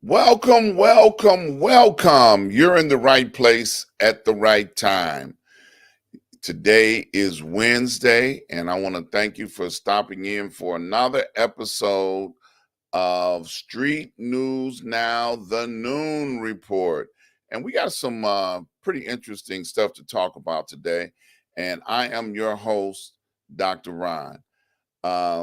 Welcome, welcome, welcome. You're in the right place at the right time. Today is Wednesday, and I want to thank you for stopping in for another episode of Street News Now, the Noon Report. And we got some pretty interesting stuff to talk about today. And I am your host, Dr. Ron.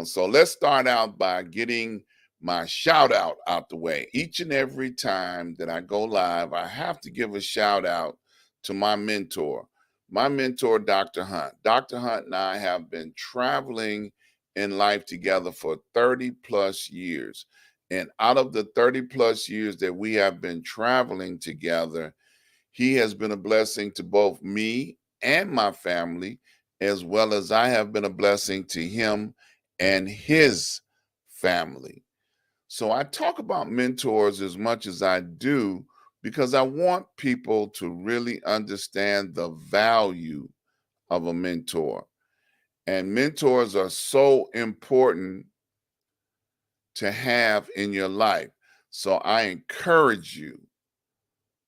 So let's start out by getting my shout out the way. Each and every time that I go live, I have to give a shout out to my mentor, Dr. Hunt. Dr. Hunt and I have been traveling in life together for 30 plus years. And out of the 30 plus years that we have been traveling together, he has been a blessing to both me and my family, as well as I have been a blessing to him and his family. So I talk about mentors as much as I do because I want people to really understand the value of a mentor. And mentors are so important to have in your life. So I encourage you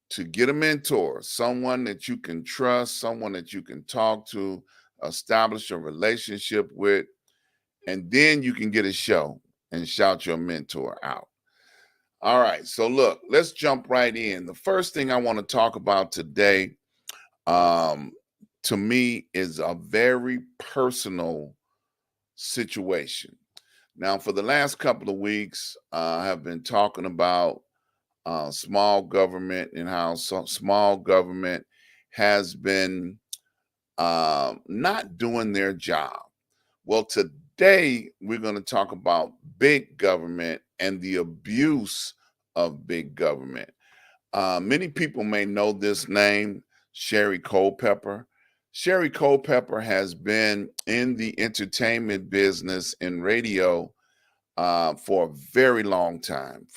to get a mentor, someone that you can trust, someone that you can talk to, establish a relationship with, and then you can get a show and shout your mentor out. All right, so look, let's jump right in. The first thing I want to talk about today, um, to me, is a very personal situation. Now, for the last couple of weeks, I have been talking about small government and how small government has been not doing their job. Well, today we're going to talk about big government and the abuse of big government. Many people may know this name, Sherry Culpepper. Sherry Culpepper has been in the entertainment business in radio for a very long time,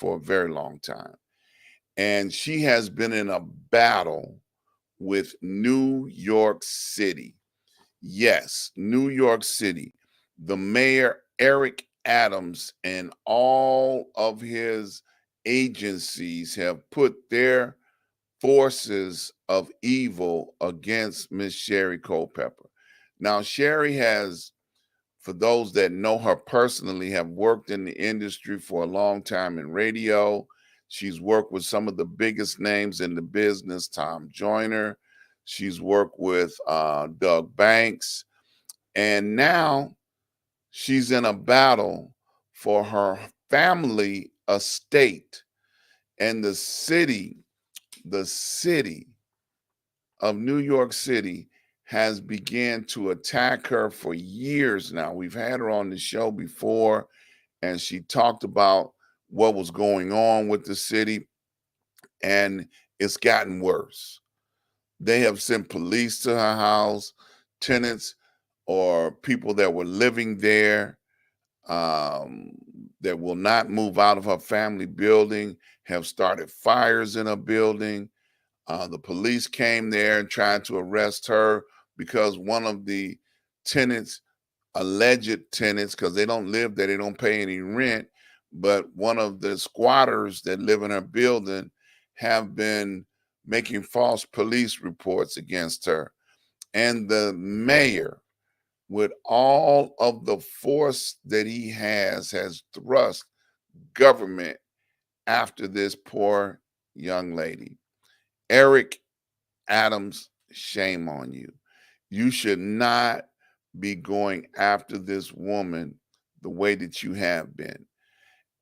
and she has been in a battle with New York City. Yes, New York City. The mayor, Eric Adams, and all of his agencies have put their forces of evil against Miss Sherry Culpepper. Now, Sherry has, for those that know her personally, have worked in the industry for a long time in radio. She's worked with some of the biggest names in the business, Tom Joyner. She's worked with Doug Banks. And now she's in a battle for her family estate. And the city of New York City has began to attack her for years now. We've had her on the show before, and she talked about what was going on with the city, and it's gotten worse. They have sent police to her house, tenants or people that were living there um, that will not move out of her family building have started fires in her building. The police came there and tried to arrest her because one of the tenants, alleged tenants, because they don't live there, they don't pay any rent, but one of the squatters that live in her building have been making false police reports against her. And the mayor, with all of the force that he has thrust government after this poor young lady. Eric Adams, shame on you. You should not be going after this woman the way that you have been.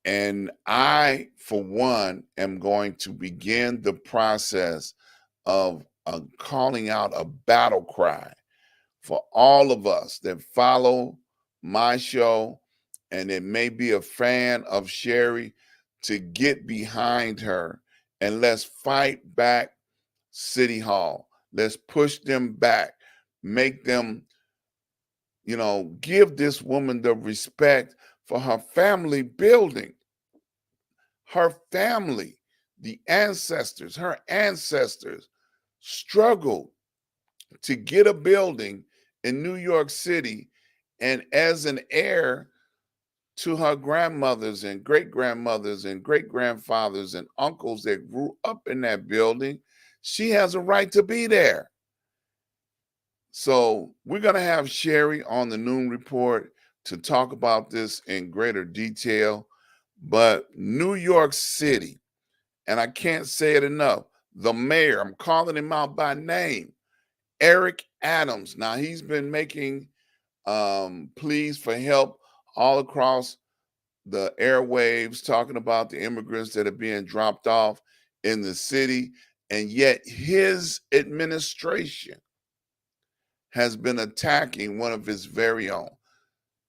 And I, for one, am going to begin the process of calling out a battle cry for all of us that follow my show and that may be a fan of Sherry to get behind her and let's fight back City Hall. Let's push them back, make them, give this woman the respect for her family building, her family, her ancestors struggled to get a building in New York City. And as an heir to her grandmothers and great grandmothers and great grandfathers and uncles that grew up in that building. She has a right to be there. So we're going to have Sherry on the Noon Report to talk about this in greater detail. But New York City, and I can't say it enough, the mayor, I'm calling him out by name, Eric Adams. Now he's been making pleas for help all across the airwaves, talking about the immigrants that are being dropped off in the city. And yet his administration has been attacking one of his very own.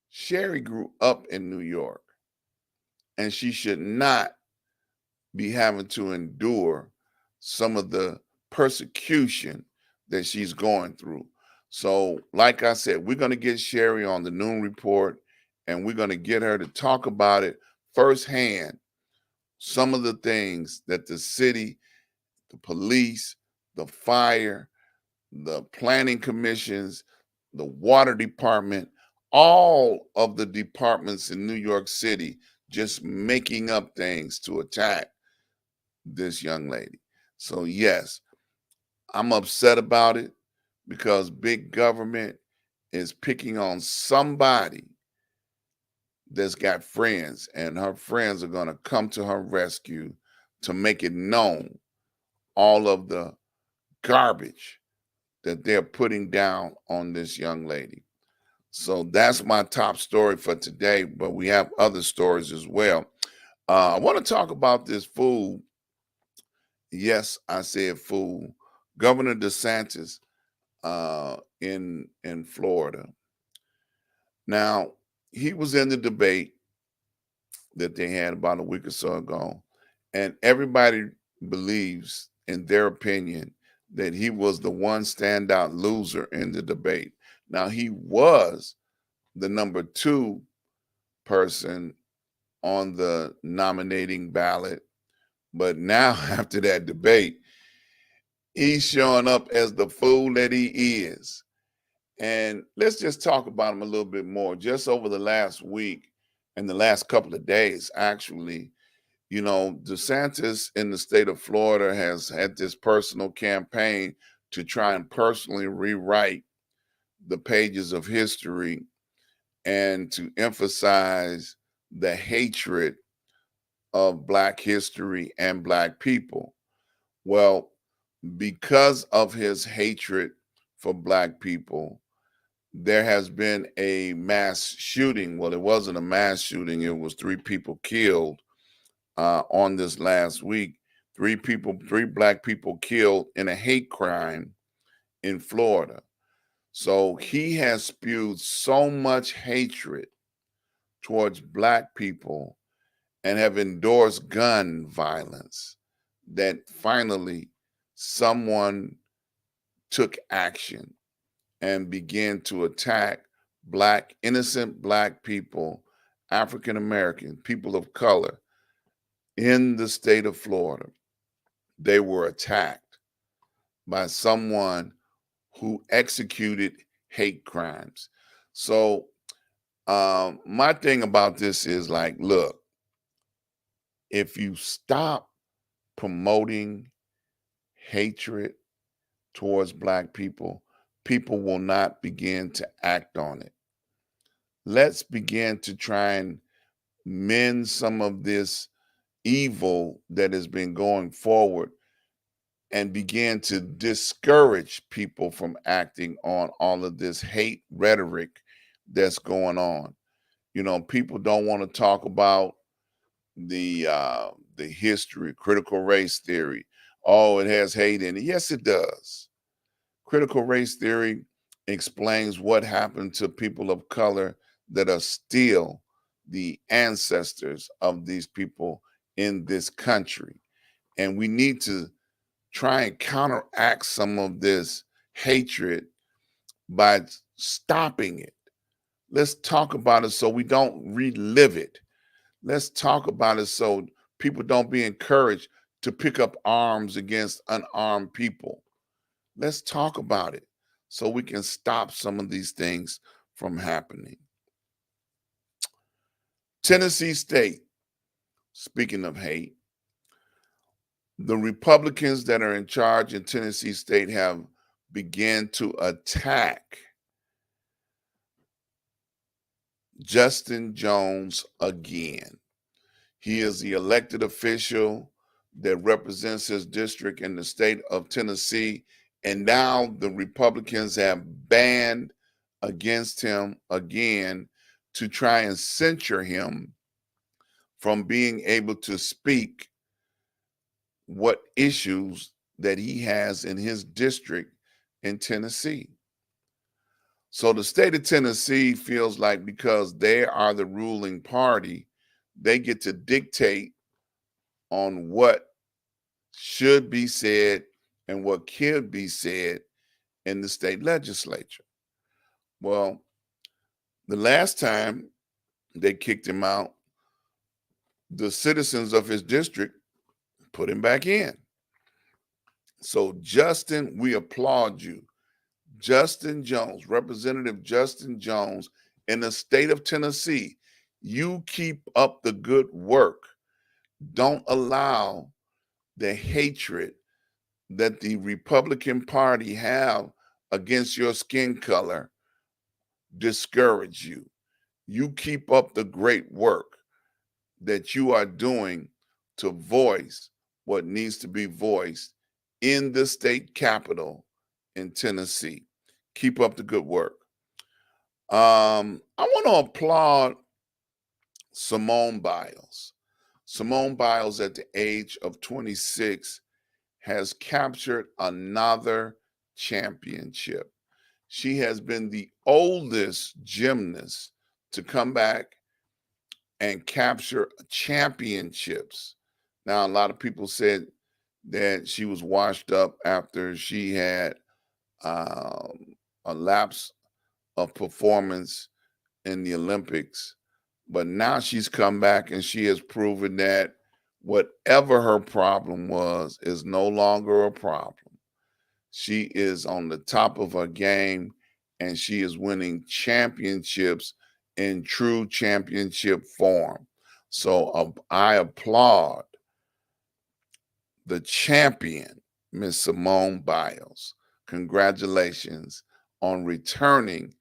Sherry grew up in New York, and she should not be having to endure some of the persecution that she's going through. So, like I said, we're going to get Sherry on the Noon Report, and we're going to get her to talk about it firsthand. Some of the things that the city, the police, the fire, the planning commissions, the water department, all of the departments in New York City just making up things to attack this young lady. So, yes, I'm upset about it because big government is picking on somebody that's got friends, and her friends are going to come to her rescue to make it known all of the garbage that they're putting down on this young lady. So that's my top story for today, but we have other stories as well. I want to talk about this fool. Yes, I said fool. Governor DeSantis in Florida. Now, he was in the debate that they had about a week or so ago, and everybody believes, in their opinion, that he was the one standout loser in the debate. Now, he was the number two person on the nominating ballot, but now after that debate, he's showing up as the fool that he is. And let's just talk about him a little bit more. Just over the last week and the last couple of days, actually, DeSantis in the state of Florida has had this personal campaign to try and personally rewrite the pages of history and to emphasize the hatred of Black history and Black people. Well, because of his hatred for Black people, there has been a mass shooting. Well, it wasn't a mass shooting, it was three people killed on this last week. Three Black people killed in a hate crime in Florida. So he has spewed so much hatred towards Black people and have endorsed gun violence that finally someone took action and began to attack innocent Black people, African American, people of color in the state of Florida. They were attacked by someone who executed hate crimes. So, my thing about this is like, look, if you stop promoting hatred towards Black people, people will not begin to act on it. Let's begin to try and mend some of this evil that has been going forward and begin to discourage people from acting on all of this hate rhetoric that's going on. People don't want to talk about the history, critical race theory. Oh, it has hate in it. Yes, it does. Critical race theory explains what happened to people of color that are still the ancestors of these people in this country. And we need to try and counteract some of this hatred by stopping it. Let's talk about it so we don't relive it. Let's talk about it so people don't be encouraged to pick up arms against unarmed people. Let's talk about it so we can stop some of these things from happening. Tennessee State, speaking of hate, the Republicans that are in charge in Tennessee State have began to attack Justin Jones again. He is the elected official that represents his district in the state of Tennessee. And now the Republicans have banned against him again to try and censure him from being able to speak what issues that he has in his district in Tennessee. So the state of Tennessee feels like because they are the ruling party, they get to dictate on what should be said and what could be said in the state legislature. Well, the last time they kicked him out, the citizens of his district put him back in. So, Justin, we applaud you. Justin Jones, Representative Justin Jones in the state of Tennessee, you keep up the good work. Don't allow the hatred that the Republican Party have against your skin color discourage you. You keep up the great work that you are doing to voice what needs to be voiced in the state capitol in Tennessee. Keep up the good work. I want to applaud Simone Biles. Simone Biles, at the age of 26, has captured another championship. She has been the oldest gymnast to come back and capture championships. Now, a lot of people said that she was washed up after she had a lapse of performance in the Olympics. But now she's come back and she has proven that whatever her problem was is no longer a problem. She is on the top of her game and she is winning championships in true championship form. So I applaud the champion, Miss Simone Biles. Congratulations on returning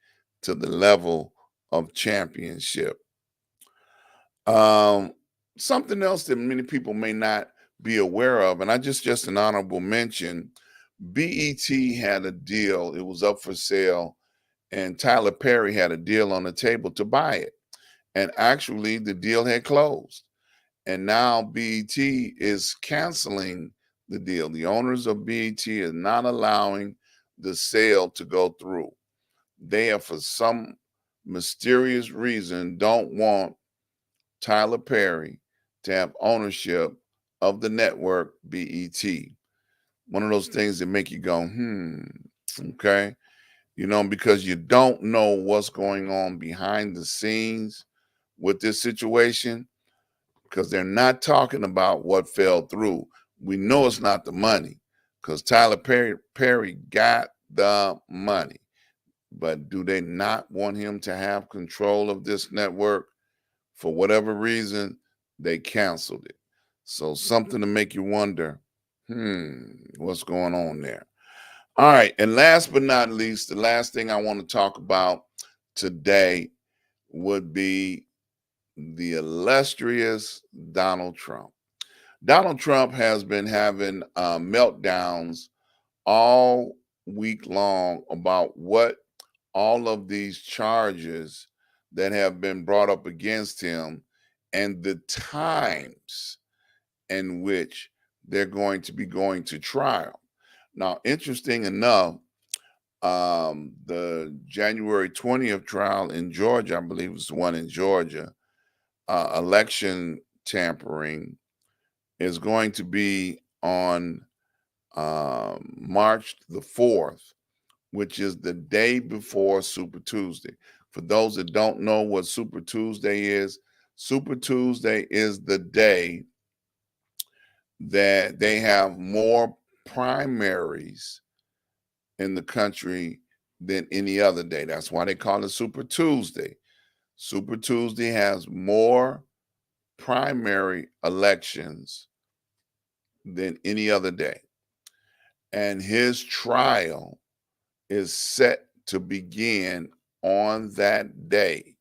to the level of championship. Something else that many people may not be aware of, and I just an honorable mention, BET had a deal. It was up for sale, and Tyler Perry had a deal on the table to buy it. And actually, the deal had closed. And now BET is canceling the deal. The owners of BET are not allowing the sale to go through. They have, for some mysterious reason, don't want Tyler Perry to have ownership of the network BET. One of those things that make you go, okay. Because you don't know what's going on behind the scenes with this situation, because they're not talking about what fell through. We know it's not the money, because Tyler Perry got the money. But do they not want him to have control of this network? For whatever reason, they canceled it. So something to make you wonder, what's going on there? All right. And last but not least, the last thing I want to talk about today would be the illustrious Donald Trump. Donald Trump has been having meltdowns all week long about what all of these charges that have been brought up against him and the times in which they're going to be going to trial. Now, interesting enough, the January 20th trial in Georgia, I believe it was the one in Georgia, election tampering, is going to be on March the 4th, which is the day before Super Tuesday. For those that don't know what Super Tuesday is the day that they have more primaries in the country than any other day. That's why they call it Super Tuesday. Super Tuesday has more primary elections than any other day. And his trial is set to begin on that day,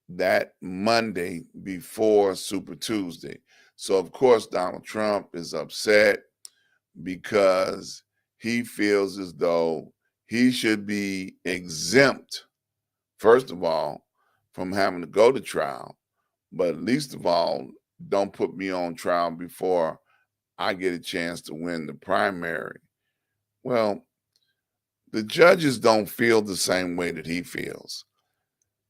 that Monday before Super Tuesday. So, of course, Donald Trump is upset because he feels as though he should be exempt, first of all, from having to go to trial, but least of all, don't put me on trial before I get a chance to win the primary. Well, the judges don't feel the same way that he feels.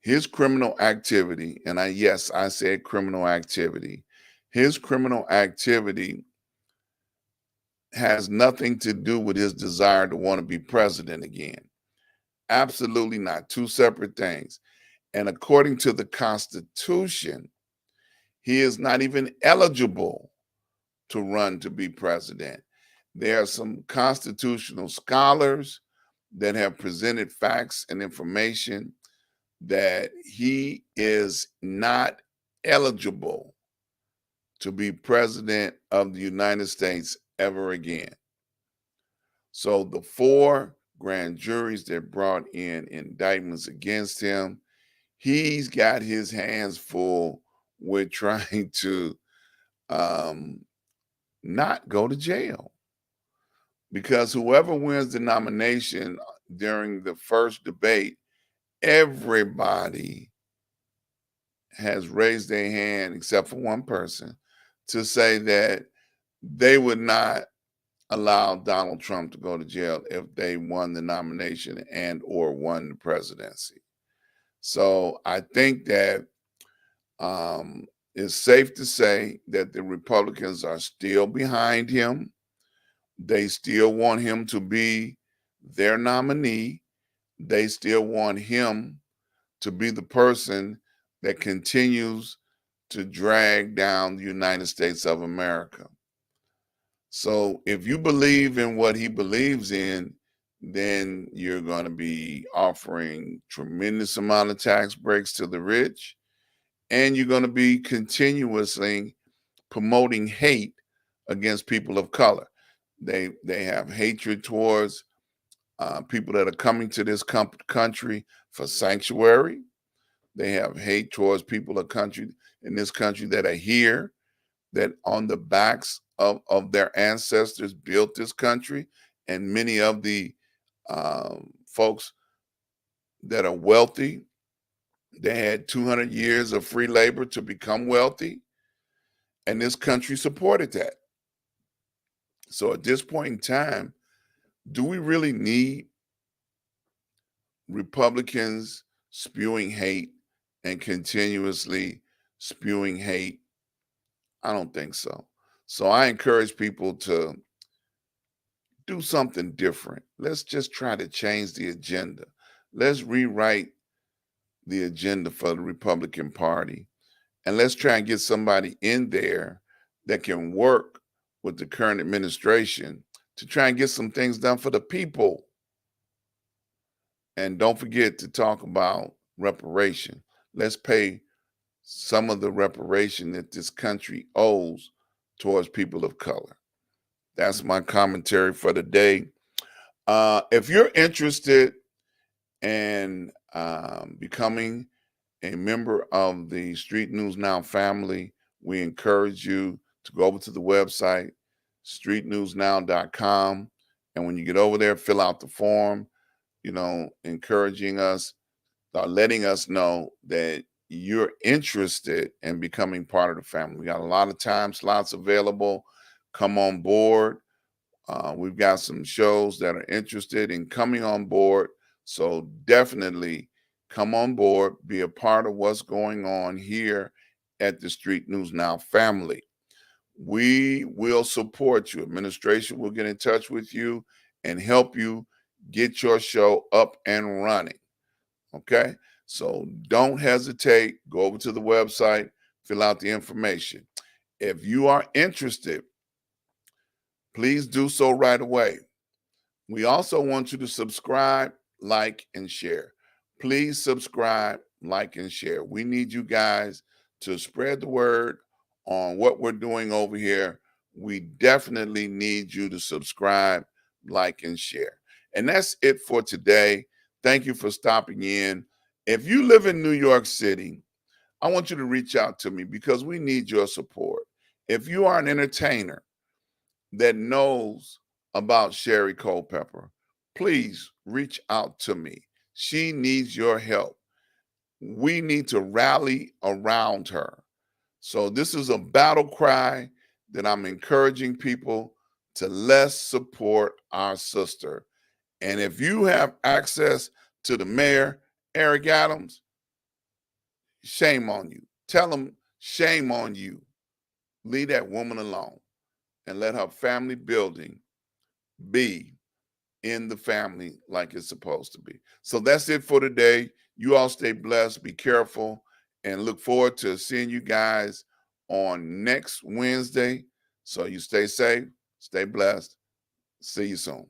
His criminal activity, and yes, I said criminal activity, his criminal activity has nothing to do with his desire to want to be president again. Absolutely not. Two separate things. And according to the Constitution, he is not even eligible to run to be president. There are some constitutional scholars that have presented facts and information that he is not eligible to be president of the United States ever again. So the four grand juries that brought in indictments against him, he's got his hands full with trying to um, not go to jail, because whoever wins the nomination during the first debate, everybody has raised their hand except for one person to say that they would not allow Donald Trump to go to jail if they won the nomination and or won the presidency. So I think that it's safe to say that the Republicans are still behind him. They still want him to be their nominee. They still want him to be the person that continues to drag down the United States of America. So if you believe in what he believes in, then you're going to be offering tremendous amount of tax breaks to the rich, and you're going to be continuously promoting hate against people of color. They have hatred towards people that are coming to this country for sanctuary. They have hate towards people of country in this country that are here, that on the backs of their ancestors built this country. And many of the folks that are wealthy, they had 200 years of free labor to become wealthy, and this country supported that. So at this point in time, do we really need Republicans spewing hate and continuously spewing hate? I don't think so. So I encourage people to do something different. Let's just try to change the agenda. Let's rewrite the agenda for the Republican Party. And let's try and get somebody in there that can work with the current administration to try and get some things done for the people. And don't forget to talk about reparation. Let's pay some of the reparation that this country owes towards people of color. That's my commentary for the day. If you're interested in becoming a member of the Street News Now family, we encourage you to go over to the website, streetnewsnow.com. And when you get over there, fill out the form, encouraging us, letting us know that you're interested in becoming part of the family. We got a lot of time slots available. Come on board. We've got some shows that are interested in coming on board. So definitely come on board, be a part of what's going on here at the Street News Now family. We will support you. Administration will get in touch with you and help you get your show up and running. Okay? So don't hesitate. Go over to the website, fill out the information. If you are interested, please do so right away. We also want you to subscribe, like, and share. Please subscribe, like, and share. We need you guys to spread the word on what we're doing over here. We definitely need you to subscribe, like, and share. And that's it for today. Thank you for stopping in. If you live in New York City, I want you to reach out to me because we need your support. If you are an entertainer that knows about Sherry Culpepper, please reach out to me. She needs your help. We need to rally around her. So this is a battle cry that I'm encouraging people to let's support our sister. And if you have access to the mayor, Eric Adams, shame on you. Tell him, shame on you. Leave that woman alone and let her family building be in the family like it's supposed to be. So that's it for today. You all stay blessed, be careful, and look forward to seeing you guys on next Wednesday. So you stay safe, stay blessed. See you soon.